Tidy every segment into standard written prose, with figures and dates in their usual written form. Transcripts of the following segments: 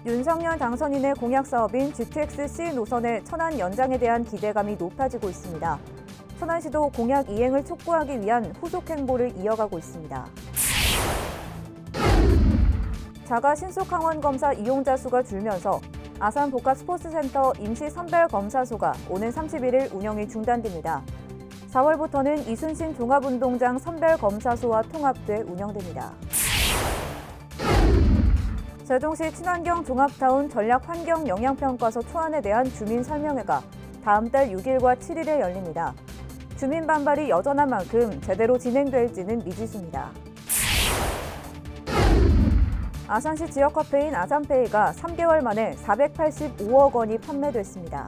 윤석열 당선인의 공약 사업인 GTX-C 노선의 천안 연장에 대한 기대감이 높아지고 있습니다. 천안시도 공약 이행을 촉구하기 위한 후속 행보를 이어가고 있습니다. 자가 신속항원 검사 이용자 수가 줄면서 아산 복합스포츠센터 임시 선별검사소가 오는 31일 운영이 중단됩니다. 4월부터는 이순신 종합운동장 선별검사소와 통합돼 운영됩니다. 세종시 친환경 종합타운 전략환경영향평가서 초안에 대한 주민 설명회가 다음 달 6일과 7일에 열립니다. 주민 반발이 여전한 만큼 제대로 진행될지는 미지수입니다. 아산시 지역 화폐인 아산페이가 3개월 만에 485억 원이 판매됐습니다.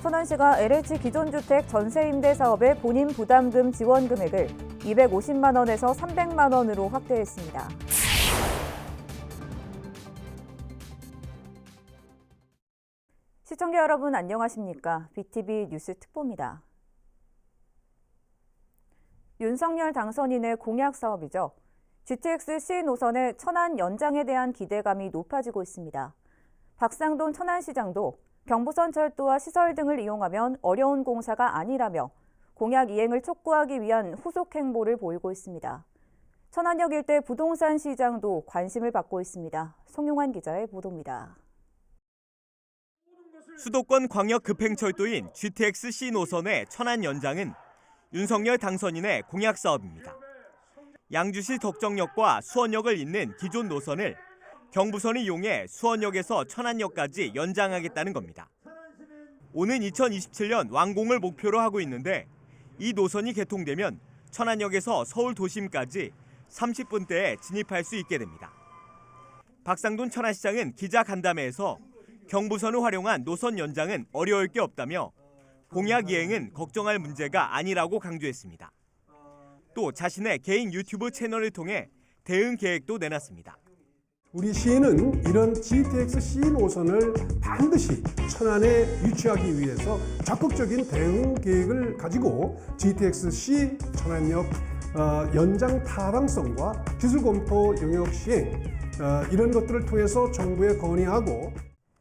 천안시가 LH 기존주택 전세임대 사업의 본인 부담금 지원 금액을 250만 원에서 300만 원으로 확대했습니다. 시청자 여러분 안녕하십니까? BTV 뉴스 특보입니다. 윤석열 당선인의 공약 사업이죠. GTX-C 노선의 천안 연장에 대한 기대감이 높아지고 있습니다. 박상돈 천안시장도 경부선 철도와 시설 등을 이용하면 어려운 공사가 아니라며 공약 이행을 촉구하기 위한 후속 행보를 보이고 있습니다. 천안역 일대 부동산 시장도 관심을 받고 있습니다. 송용환 기자의 보도입니다. 수도권 광역 급행철도인 GTX-C 노선의 천안 연장은 윤석열 당선인의 공약 사업입니다. 양주시 덕정역과 수원역을 잇는 기존 노선을 경부선을 이용해 수원역에서 천안역까지 연장하겠다는 겁니다. 오는 2027년 완공을 목표로 하고 있는데 이 노선이 개통되면 천안역에서 서울 도심까지 30분대에 진입할 수 있게 됩니다. 박상돈 천안시장은 기자 간담회에서 경부선을 활용한 노선 연장은 어려울 게 없다며 공약 이행은 걱정할 문제가 아니라고 강조했습니다. 또 자신의 개인 유튜브 채널을 통해 대응 계획도 내놨습니다. 우리 시는 이런 GTX-C 노선을 반드시 천안에 유치하기 위해서 적극적인 대응 계획을 가지고 GTX-C 천안역 연장 타당성과 기술 검토 영역 시행 이런 것들을 통해서 정부에 건의하고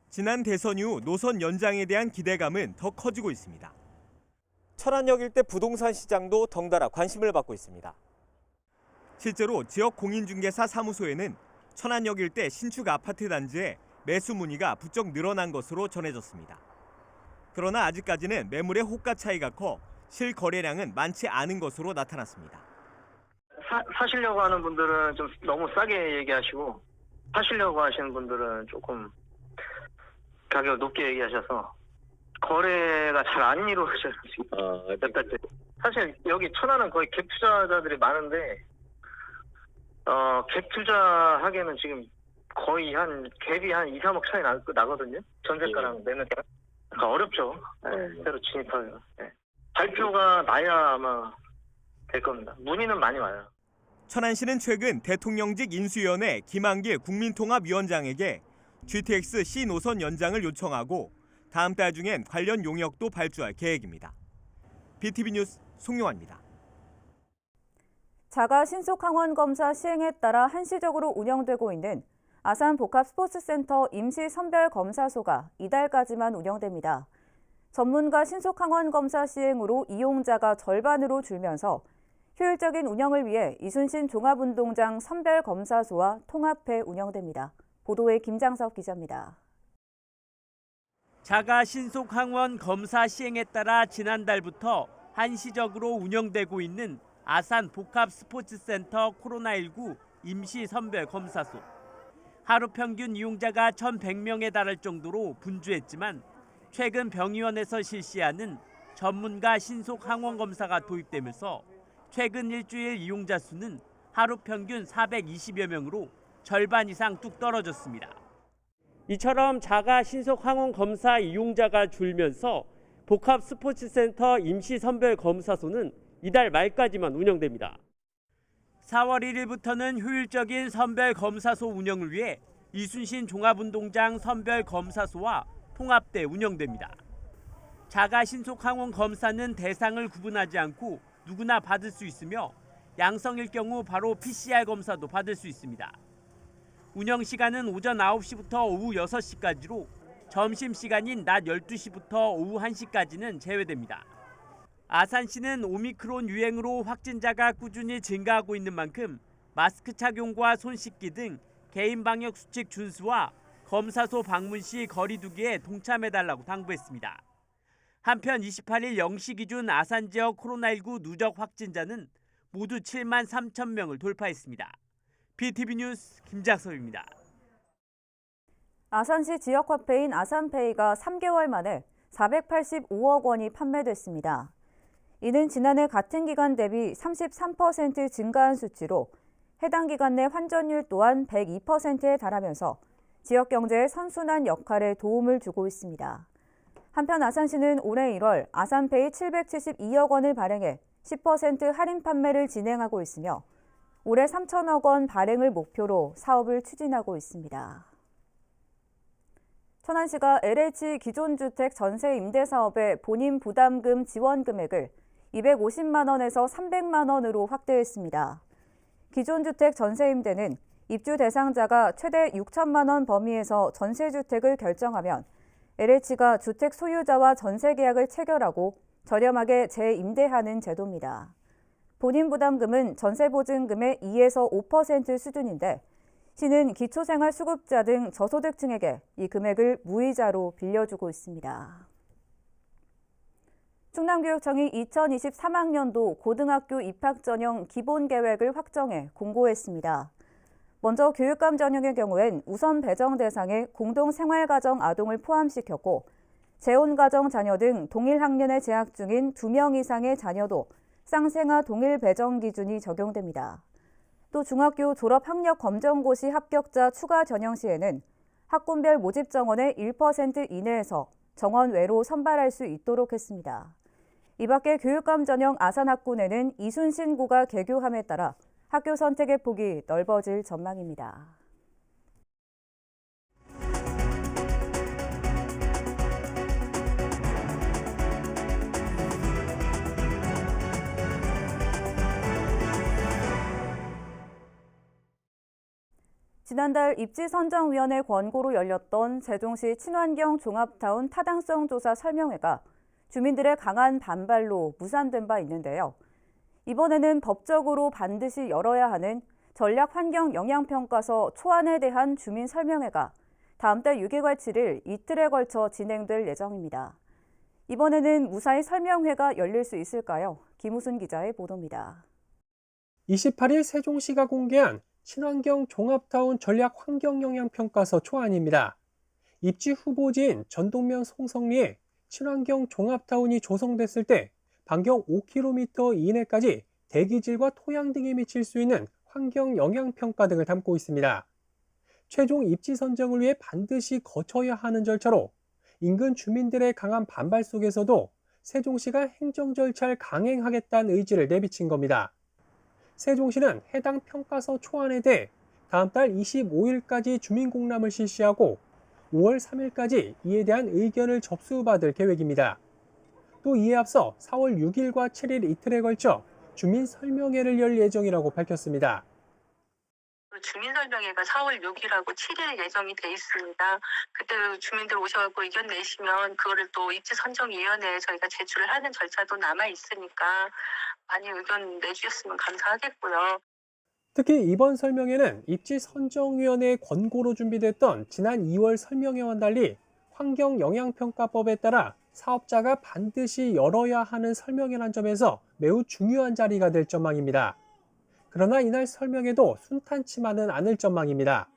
지난 대선 이후 노선 연장에 대한 기대감은 더 커지고 있습니다. 천안역 일대 부동산 시장도 덩달아 관심을 받고 있습니다. 실제로 지역 공인중개사 사무소에는 천안역 일대 신축 아파트 단지에 매수 문의가 부쩍 늘어난 것으로 전해졌습니다. 그러나 아직까지는 매물의 호가 차이가 커 실거래량은 많지 않은 것으로 나타났습니다. 사시려고 하는 분들은 좀 너무 싸게 얘기하시고 사시려고 하시는 분들은 조금 가격 높게 얘기하셔서 거래가 잘 안 이루어져요. 몇 달째. 사실 여기 천안은 거의 갭 투자자들이 많은데 갭 투자하기에는 지금 거의 갭이 한 2, 3억 차이 나거든요. 전세가랑 매매가. 그러니까 어렵죠. 새로 진입하기가. 발표가 나야 아마 될 겁니다. 문의는 많이 와요. 천안시는 최근 대통령직 인수위원회 김한길 국민통합위원장에게 GTX-C 노선 연장을 요청하고 다음 달 중엔 관련 용역도 발주할 계획입니다. BTV 뉴스 송용환입니다. 자가 신속항원 검사 시행에 따라 한시적으로 운영되고 있는 아산 복합스포츠센터 임시 선별검사소가 이달까지만 운영됩니다. 전문가 신속항원 검사 시행으로 이용자가 절반으로 줄면서 효율적인 운영을 위해 이순신 종합운동장 선별검사소와 통합해 운영됩니다. 보도에 김장석 기자입니다. 자가 신속항원 검사 시행에 따라 지난달부터 한시적으로 운영되고 있는 아산 복합스포츠센터 코로나19 임시선별검사소. 하루 평균 이용자가 1,100명에 달할 정도로 분주했지만 최근 병의원에서 실시하는 전문가 신속항원검사가 도입되면서 최근 일주일 이용자 수는 하루 평균 420여 명으로 절반 이상 뚝 떨어졌습니다. 이처럼 자가 신속항원검사 이용자가 줄면서 복합스포츠센터 임시선별검사소는 이달 말까지만 운영됩니다. 4월 1일부터는 효율적인 선별검사소 운영을 위해 이순신 종합운동장 선별검사소와 통합돼 운영됩니다. 자가 신속항원검사는 대상을 구분하지 않고 누구나 받을 수 있으며 양성일 경우 바로 PCR 검사도 받을 수 있습니다. 운영 시간은 오전 9시부터 오후 6시까지로 점심시간인 낮 12시부터 오후 1시까지는 제외됩니다. 아산시는 오미크론 유행으로 확진자가 꾸준히 증가하고 있는 만큼 마스크 착용과 손 씻기 등 개인 방역 수칙 준수와 검사소 방문 시 거리 두기에 동참해달라고 당부했습니다. 한편 28일 0시 기준 아산 지역 코로나19 누적 확진자는 모두 7만 3천 명을 돌파했습니다. BTV 뉴스 김작섭입니다. 아산시 지역화폐인 아산페이가 3개월 만에 485억 원이 판매됐습니다. 이는 지난해 같은 기간 대비 33% 증가한 수치로 해당 기간 내 환전율 또한 102%에 달하면서 지역 경제의 선순환 역할에 도움을 주고 있습니다. 한편 아산시는 올해 1월 아산페이 772억 원을 발행해 10% 할인 판매를 진행하고 있으며 올해 3천억 원 발행을 목표로 사업을 추진하고 있습니다. 천안시가 LH 기존주택 전세 임대 사업의 본인 부담금 지원 금액을 250만 원에서 300만 원으로 확대했습니다. 기존주택 전세 임대는 입주 대상자가 최대 6천만 원 범위에서 전세주택을 결정하면 LH가 주택 소유자와 전세 계약을 체결하고 저렴하게 재임대하는 제도입니다. 본인 부담금은 전세보증금의 2에서 5% 수준인데 시는 기초생활수급자 등 저소득층에게 이 금액을 무이자로 빌려주고 있습니다. 충남교육청이 2023학년도 고등학교 입학 전형 기본계획을 확정해 공고했습니다. 먼저 교육감 전형의 경우엔 우선 배정 대상에 공동생활가정 아동을 포함시켰고 재혼가정 자녀 등 동일 학년에 재학 중인 2명 이상의 자녀도 쌍생아 동일 배정 기준이 적용됩니다. 또 중학교 졸업 학력 검정고 시 합격자 추가 전형 시에는 학군별 모집 정원의 1% 이내에서 정원 외로 선발할 수 있도록 했습니다. 이 밖에 교육감 전형 아산학군에는 이순신고가 개교함에 따라 학교 선택의 폭이 넓어질 전망입니다. 지난달 입지선정위원회 권고로 열렸던 세종시 친환경 종합타운 타당성 조사 설명회가 주민들의 강한 반발로 무산된 바 있는데요. 이번에는 법적으로 반드시 열어야 하는 전략환경영향평가서 초안에 대한 주민 설명회가 다음 달 6일과 7일 이틀에 걸쳐 진행될 예정입니다. 이번에는 무사히 설명회가 열릴 수 있을까요? 김우순 기자의 보도입니다. 28일 세종시가 공개한 친환경 종합타운 전략 환경영향평가서 초안입니다. 입지 후보지인 전동면 송성리에 친환경 종합타운이 조성됐을 때 반경 5km 이내까지 대기질과 토양 등에 미칠 수 있는 환경영향평가 등을 담고 있습니다. 최종 입지 선정을 위해 반드시 거쳐야 하는 절차로 인근 주민들의 강한 반발 속에서도 세종시가 행정 절차를 강행하겠다는 의지를 내비친 겁니다. 세종시는 해당 평가서 초안에 대해 다음 달 25일까지 주민공람을 실시하고 5월 3일까지 이에 대한 의견을 접수받을 계획입니다. 또 이에 앞서 4월 6일과 7일 이틀에 걸쳐 주민 설명회를 열 예정이라고 밝혔습니다. 주민설명회가 4월 6일하고 7일 예정이 돼 있습니다. 그때 주민들 오셔서 의견 내시면 그거를 또 입지선정위원회에 저희가 제출을 하는 절차도 남아 있으니까 많이 의견 내주셨으면 감사하겠고요. 특히 이번 설명회는 입지선정위원회의 권고로 준비됐던 지난 2월 설명회와는 달리 환경영향평가법에 따라 사업자가 반드시 열어야 하는 설명회란 점에서 매우 중요한 자리가 될 전망입니다. 그러나 이날 설명회도 순탄치만은 않을 전망입니다.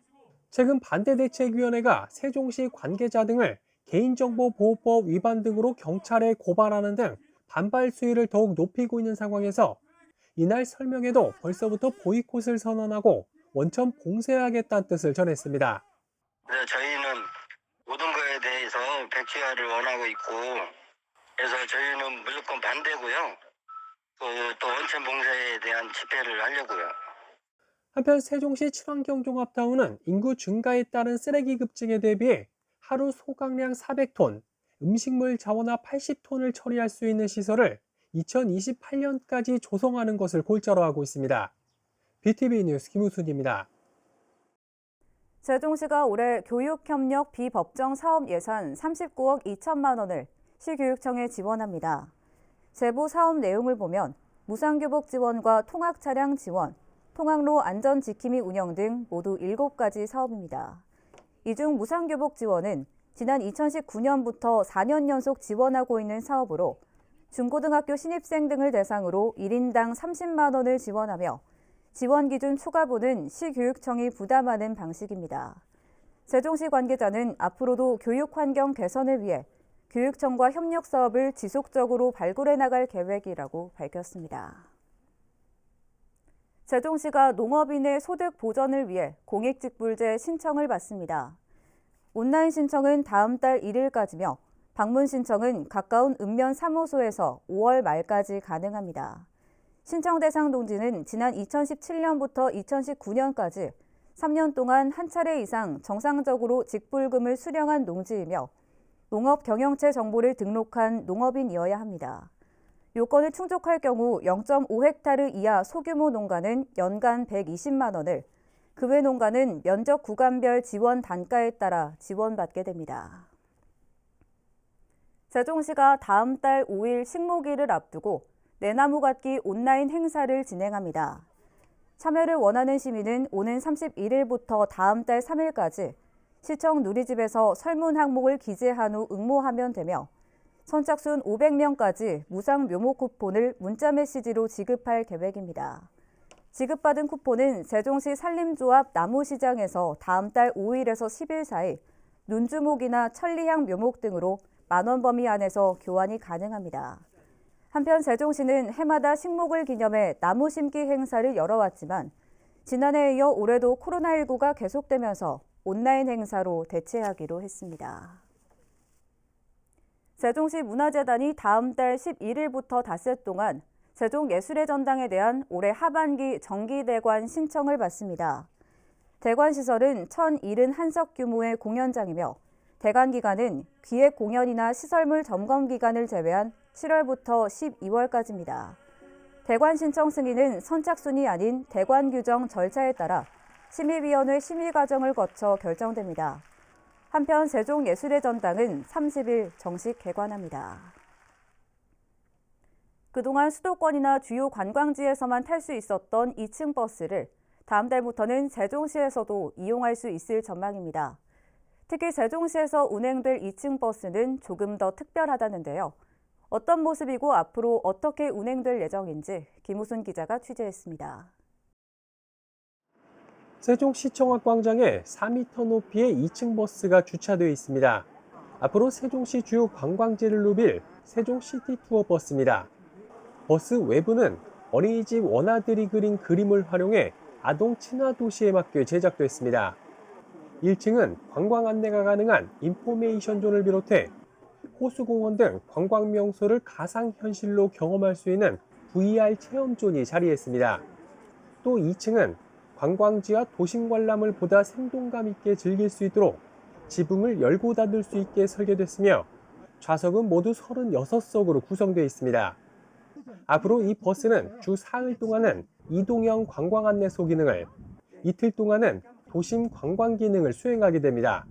최근 반대대책위원회가 세종시 관계자 등을 개인정보보호법 위반 등으로 경찰에 고발하는 등 반발 수위를 더욱 높이고 있는 상황에서 이날 설명회도 벌써부터 보이콧을 선언하고 원천 봉쇄하겠다는 뜻을 전했습니다. 저희는 모든 거에 대해서 백지화를 원하고 있고 그래서 저희는 무조건 반대고요. 또 원천 봉쇄에 대한 집회를 하려고요. 한편 세종시 친환경종합타운은 인구 증가에 따른 쓰레기 급증에 대비해 하루 소각량 400톤, 음식물 자원화 80톤을 처리할 수 있는 시설을 2028년까지 조성하는 것을 골자로 하고 있습니다. BTV 뉴스 김우순입니다. 세종시가 올해 교육협력 비법정 사업 예산 39억 2천만 원을 시교육청에 지원합니다. 제보 사업 내용을 보면 무상교복 지원과 통학차량 지원, 통학로 안전지킴이 운영 등 모두 7가지 사업입니다. 이 중 무상교복 지원은 지난 2019년부터 4년 연속 지원하고 있는 사업으로 중고등학교 신입생 등을 대상으로 1인당 30만 원을 지원하며 지원 기준 초과분은 시교육청이 부담하는 방식입니다. 세종시 관계자는 앞으로도 교육 환경 개선을 위해 교육청과 협력 사업을 지속적으로 발굴해 나갈 계획이라고 밝혔습니다. 세종시가 농업인의 소득 보전을 위해 공익직불제 신청을 받습니다. 온라인 신청은 다음 달 1일까지며 방문 신청은 가까운 읍면 사무소에서 5월 말까지 가능합니다. 신청 대상 농지는 지난 2017년부터 2019년까지 3년 동안 한 차례 이상 정상적으로 직불금을 수령한 농지이며 농업 경영체 정보를 등록한 농업인이어야 합니다. 요건을 충족할 경우 0.5헥타르 이하 소규모 농가는 연간 120만 원을, 그 외 농가는 면적 구간별 지원 단가에 따라 지원받게 됩니다. 세종시가 다음 달 5일 식목일을 앞두고 내나무 갖기 온라인 행사를 진행합니다. 참여를 원하는 시민은 오는 31일부터 다음 달 3일까지 시청 누리집에서 설문 항목을 기재한 후 응모하면 되며 선착순 500명까지 무상 묘목 쿠폰을 문자 메시지로 지급할 계획입니다. 지급받은 쿠폰은 세종시 산림조합 나무시장에서 다음 달 5일에서 10일 사이 눈주목이나 천리향 묘목 등으로 만원 범위 안에서 교환이 가능합니다. 한편 세종시는 해마다 식목을 기념해 나무 심기 행사를 열어왔지만 지난해에 이어 올해도 코로나19가 계속되면서 온라인 행사로 대체하기로 했습니다. 세종시 문화재단이 다음 달 11일부터 닷새 동안 세종예술의 전당에 대한 올해 하반기 정기대관 신청을 받습니다. 대관 시설은 1,071석 규모의 공연장이며 대관 기간은 기획 공연이나 시설물 점검 기간을 제외한 7월부터 12월까지입니다. 대관 신청 승인은 선착순이 아닌 대관 규정 절차에 따라 심의위원회 심의 과정을 거쳐 결정됩니다. 한편 세종예술의 전당은 30일 정식 개관합니다. 그동안 수도권이나 주요 관광지에서만 탈 수 있었던 2층 버스를 다음 달부터는 세종시에서도 이용할 수 있을 전망입니다. 특히 세종시에서 운행될 2층 버스는 조금 더 특별하다는데요. 어떤 모습이고 앞으로 어떻게 운행될 예정인지 김우순 기자가 취재했습니다. 세종시청학 광장에 4m 높이의 2층 버스가 주차되어 있습니다. 앞으로 세종시 주요 관광지를 누빌 세종시티 투어 버스입니다. 버스 외부는 어린이집 원아들이 그린 그림을 활용해 아동 친화 도시에 맞게 제작됐습니다. 1층은 관광 안내가 가능한 인포메이션 존을 비롯해 호수공원 등 관광 명소를 가상현실로 경험할 수 있는 VR 체험존이 자리했습니다. 또 2층은 관광지와 도심 관람을 보다 생동감 있게 즐길 수 있도록 지붕을 열고 닫을 수 있게 설계됐으며 좌석은 모두 36석으로 구성되어 있습니다. 앞으로 이 버스는 주 4일 동안은 이동형 관광 안내소 기능을, 이틀 동안은 도심 관광 기능을 수행하게 됩니다.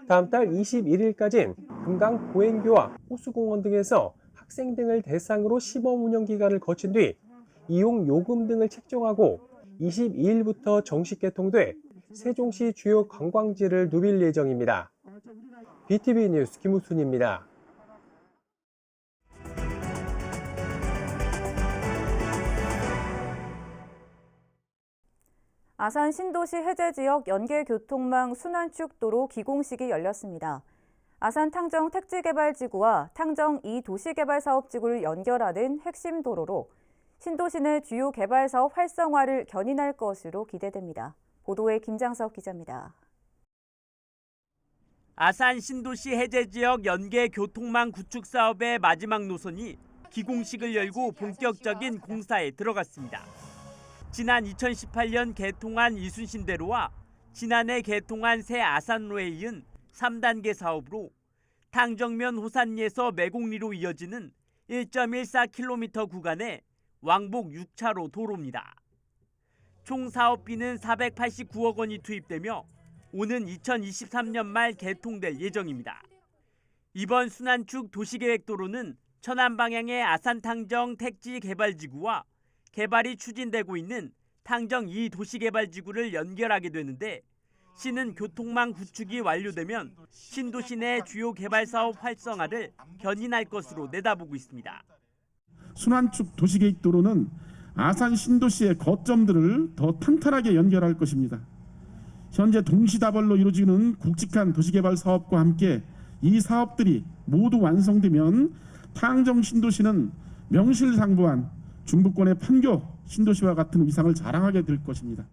다음 달 21일까지는 금강 보행교와 호수공원 등에서 학생 등을 대상으로 시범 운영 기간을 거친 뒤 이용 요금 등을 책정하고 22일부터 정식 개통돼 세종시 주요 관광지를 누빌 예정입니다. BTV 뉴스 김우순입니다. 아산 신도시 해제지역 연계교통망 순환축도로 기공식이 열렸습니다. 아산 탕정 택지개발지구와 탕정 2도시개발사업지구를 연결하는 핵심 도로로 신도시 내 주요 개발사업 활성화를 견인할 것으로 기대됩니다. 보도에 김장석 기자입니다. 아산 신도시 해제지역 연계교통망 구축 사업의 마지막 노선이 기공식을 열고 본격적인 공사에 들어갔습니다. 지난 2018년 개통한 이순신대로와 지난해 개통한 새 아산로에 이은 3단계 사업으로 탕정면 호산리에서 매곡리로 이어지는 1.14km 구간의 왕복 6차로 도로입니다. 총 사업비는 489억 원이 투입되며 오는 2023년 말 개통될 예정입니다. 이번 순환축 도시계획도로는 천안 방향의 아산탕정 택지개발지구와 개발이 추진되고 있는 탕정 2도시개발지구를 연결하게 되는데 시는 교통망 구축이 완료되면 신도시 내 주요 개발 사업 활성화를 견인할 것으로 내다보고 있습니다. 순환축 도시계획도로는 아산 신도시의 거점들을 더 탄탄하게 연결할 것입니다. 현재 동시다발로 이루어지는 굵직한 도시개발 사업과 함께 이 사업들이 모두 완성되면 탕정 신도시는 명실상부한 중부권의 판교 신도시와 같은 위상을 자랑하게 될 것입니다.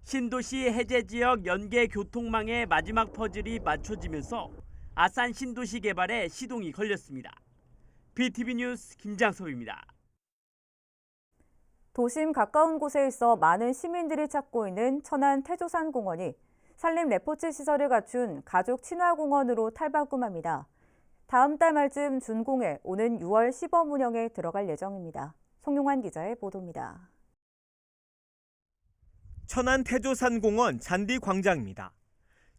신도시 해제 지역 연계 교통망의 마지막 퍼즐이 맞춰지면서 아산 신도시 개발에 시동이 걸렸습니다. BTV 뉴스 김장섭입니다. 도심 가까운 곳에 있어 많은 시민들이 찾고 있는 천안 태조산공원이 산림 레포츠 시설을 갖춘 가족 친화공원으로 탈바꿈합니다. 다음 달 말쯤 준공해 오는 6월 시범 운영에 들어갈 예정입니다. 송용환 기자의 보도입니다. 천안 태조산공원 잔디광장입니다.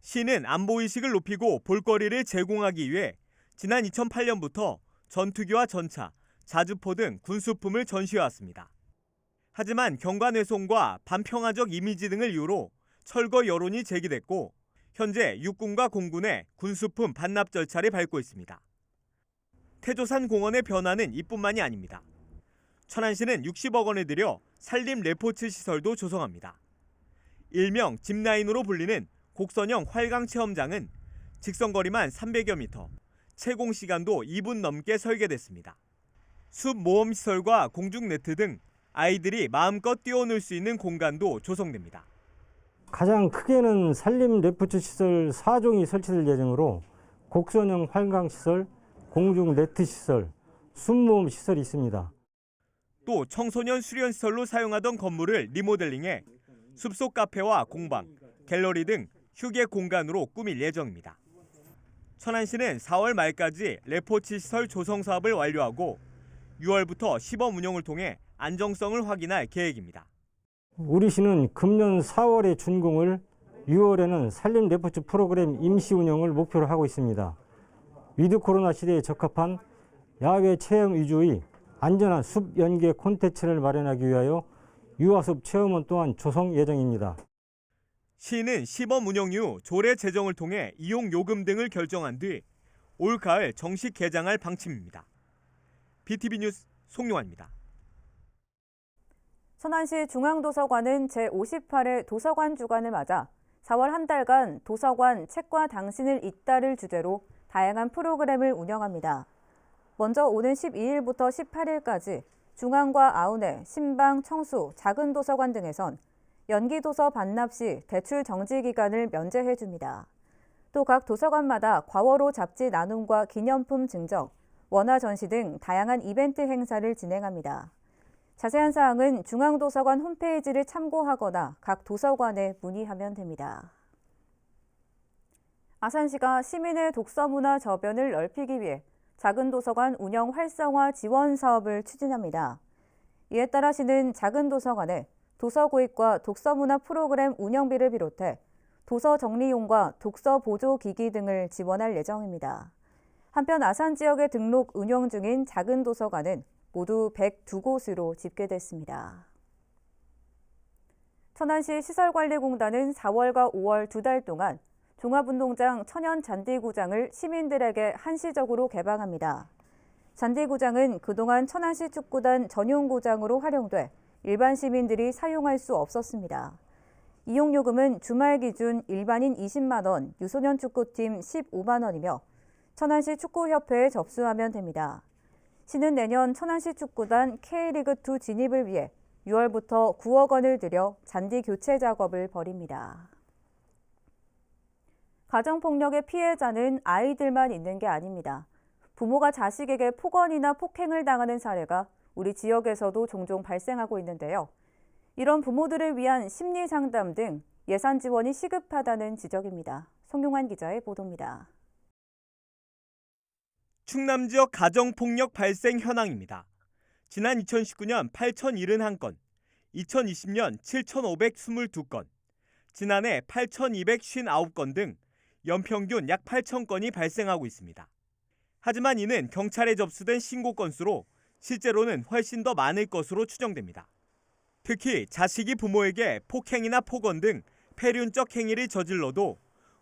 시는 안보의식을 높이고 볼거리를 제공하기 위해 지난 2008년부터 전투기와 전차, 자주포 등 군수품을 전시해왔습니다. 하지만 경관훼손과 반평화적 이미지 등을 이유로 철거 여론이 제기됐고 현재 육군과 공군의 군수품 반납 절차를 밟고 있습니다. 태조산 공원의 변화는 이뿐만이 아닙니다. 천안시는 60억 원을 들여 산림 레포츠 시설도 조성합니다. 일명 짚라인으로 불리는 곡선형 활강 체험장은 직선거리만 300여 미터, 채공 시간도 2분 넘게 설계됐습니다. 숲 모험 시설과 공중 네트 등 아이들이 마음껏 뛰어놀 수 있는 공간도 조성됩니다. 가장 크게는 산림 레포츠 시설 4종이 설치될 예정으로 곡선형 활강 시설, 공중 네트 시설, 숲모험 시설이 있습니다. 또 청소년 수련 시설로 사용하던 건물을 리모델링해 숲속 카페와 공방, 갤러리 등 휴게 공간으로 꾸밀 예정입니다. 천안시는 4월 말까지 레포츠 시설 조성 사업을 완료하고 6월부터 시범 운영을 통해 안정성을 확인할 계획입니다. 우리 시는 금년 4월에 준공을 6월에는 산림 레포츠 프로그램 임시 운영을 목표로 하고 있습니다. 위드 코로나 시대에 적합한 야외 체험 위주의 안전한 숲 연계 콘텐츠를 마련하기 위하여 유아숲 체험원 또한 조성 예정입니다. 시는 시범 운영 이후 조례 제정을 통해 이용 요금 등을 결정한 뒤 올 가을 정식 개장할 방침입니다. BTV 뉴스 송용환입니다. 천안시 중앙도서관은 제58회 도서관 주간을 맞아 4월 한 달간 도서관 책과 당신을 잇따를 주제로 다양한 프로그램을 운영합니다. 먼저 오는 12일부터 18일까지 중앙과 아우네, 신방, 청수, 작은 도서관 등에선 연기도서 반납 시 대출 정지 기간을 면제해 줍니다. 또 각 도서관마다 과월호 잡지 나눔과 기념품 증정, 원화 전시 등 다양한 이벤트 행사를 진행합니다. 자세한 사항은 중앙도서관 홈페이지를 참고하거나 각 도서관에 문의하면 됩니다. 아산시가 시민의 독서문화 저변을 넓히기 위해 작은 도서관 운영 활성화 지원 사업을 추진합니다. 이에 따라 시는 작은 도서관에 도서 구입과 독서문화 프로그램 운영비를 비롯해 도서 정리용과 독서 보조 기기 등을 지원할 예정입니다. 한편 아산 지역에 등록 운영 중인 작은 도서관은 모두 102곳으로 집계됐습니다. 천안시 시설관리공단은 4월과 5월 2달 동안 종합운동장 천연잔디구장을 시민들에게 한시적으로 개방합니다. 잔디구장은 그동안 천안시 축구단 전용구장으로 활용돼 일반 시민들이 사용할 수 없었습니다. 이용요금은 주말 기준 일반인 20만 원, 유소년 축구팀 15만 원이며 천안시 축구협회에 접수하면 됩니다. 시는 내년 천안시 축구단 K리그2 진입을 위해 6월부터 9억 원을 들여 잔디 교체 작업을 벌입니다. 가정폭력의 피해자는 아이들만 있는 게 아닙니다. 부모가 자식에게 폭언이나 폭행을 당하는 사례가 우리 지역에서도 종종 발생하고 있는데요. 이런 부모들을 위한 심리 상담 등 예산 지원이 시급하다는 지적입니다. 송용환 기자의 보도입니다. 충남 지역 가정폭력 발생 현황입니다. 지난 2019년 8,071건, 2020년 7,522건, 지난해 8,259건 등 연평균 약 8,000건이 발생하고 있습니다. 하지만 이는 경찰에 접수된 신고 건수로 실제로는 훨씬 더 많을 것으로 추정됩니다. 특히 자식이 부모에게 폭행이나 폭언 등 폐륜적 행위를 저질러도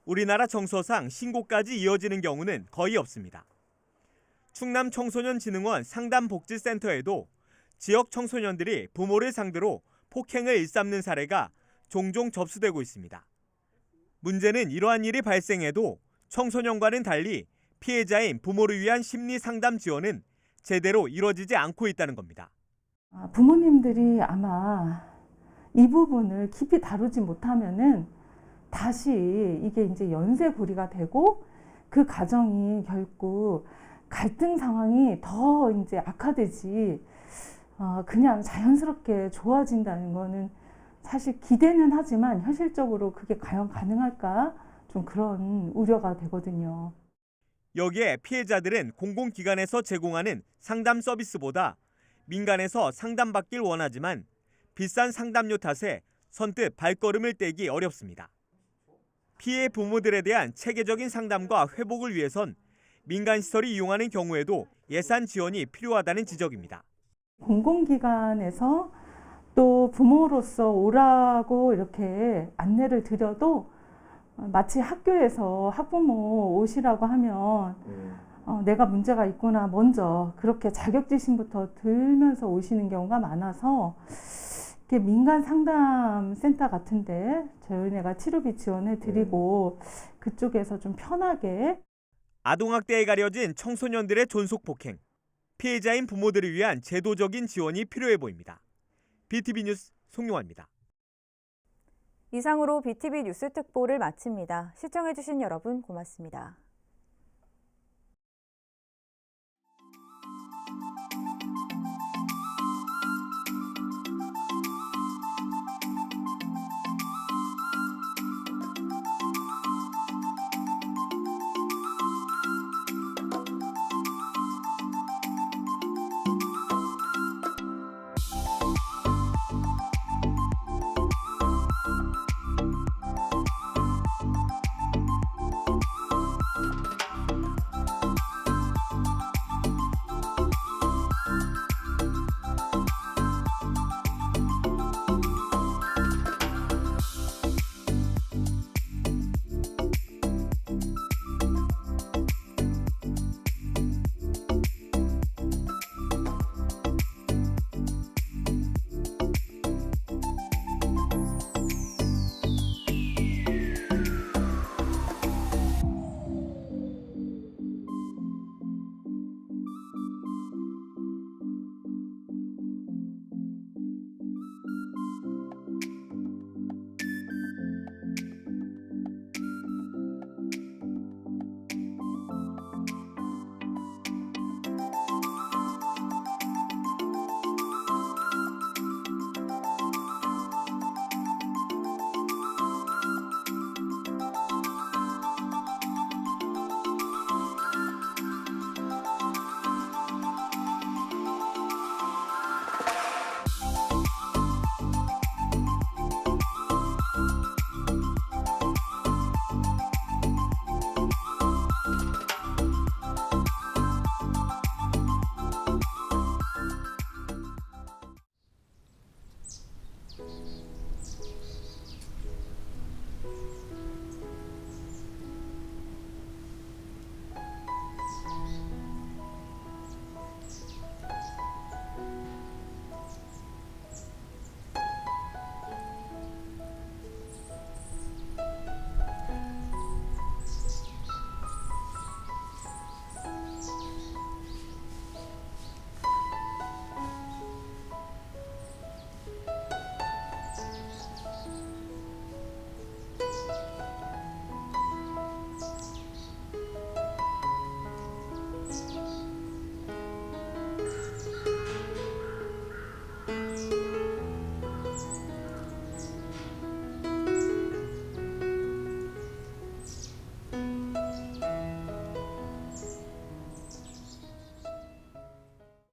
우리나라 정서상 신고까지 이어지는 경우는 거의 없습니다. 충남 청소년진흥원 상담복지센터에도 지역 청소년들이 부모를 상대로 폭행을 일삼는 사례가 종종 접수되고 있습니다. 문제는 이러한 일이 발생해도 청소년과는 달리 피해자인 부모를 위한 심리 상담 지원은 제대로 이루어지지 않고 있다는 겁니다. 부모님들이 아마 이 부분을 깊이 다루지 못하면은 다시 이게 이제 연쇄고리가 되고 그 가정이 결국 갈등 상황이 더 이제 악화되지 그냥 자연스럽게 좋아진다는 거는 사실 기대는 하지만 현실적으로 그게 과연 가능할까 좀 그런 우려가 되거든요. 여기에 피해자들은 공공기관에서 제공하는 상담 서비스보다 민간에서 상담받길 원하지만 비싼 상담료 탓에 선뜻 발걸음을 떼기 어렵습니다. 피해 부모들에 대한 체계적인 상담과 회복을 위해선 민간시설을 이용하는 경우에도 예산 지원이 필요하다는 지적입니다. 공공기관에서 또 부모로서 오라고 이렇게 안내를 드려도 마치 학교에서 학부모 오시라고 하면 내가 문제가 있구나 먼저 그렇게 자격지심부터 들면서 오시는 경우가 많아서 민간 상담센터 같은데 저희네가 치료비 지원해 드리고 그쪽에서 좀 편하게 아동학대에 가려진 청소년들의 존속폭행, 피해자인 부모들을 위한 제도적인 지원이 필요해 보입니다. BTV 뉴스 송용화입니다. 이상으로 BTV 뉴스 특보를 마칩니다. 시청해주신 여러분 고맙습니다.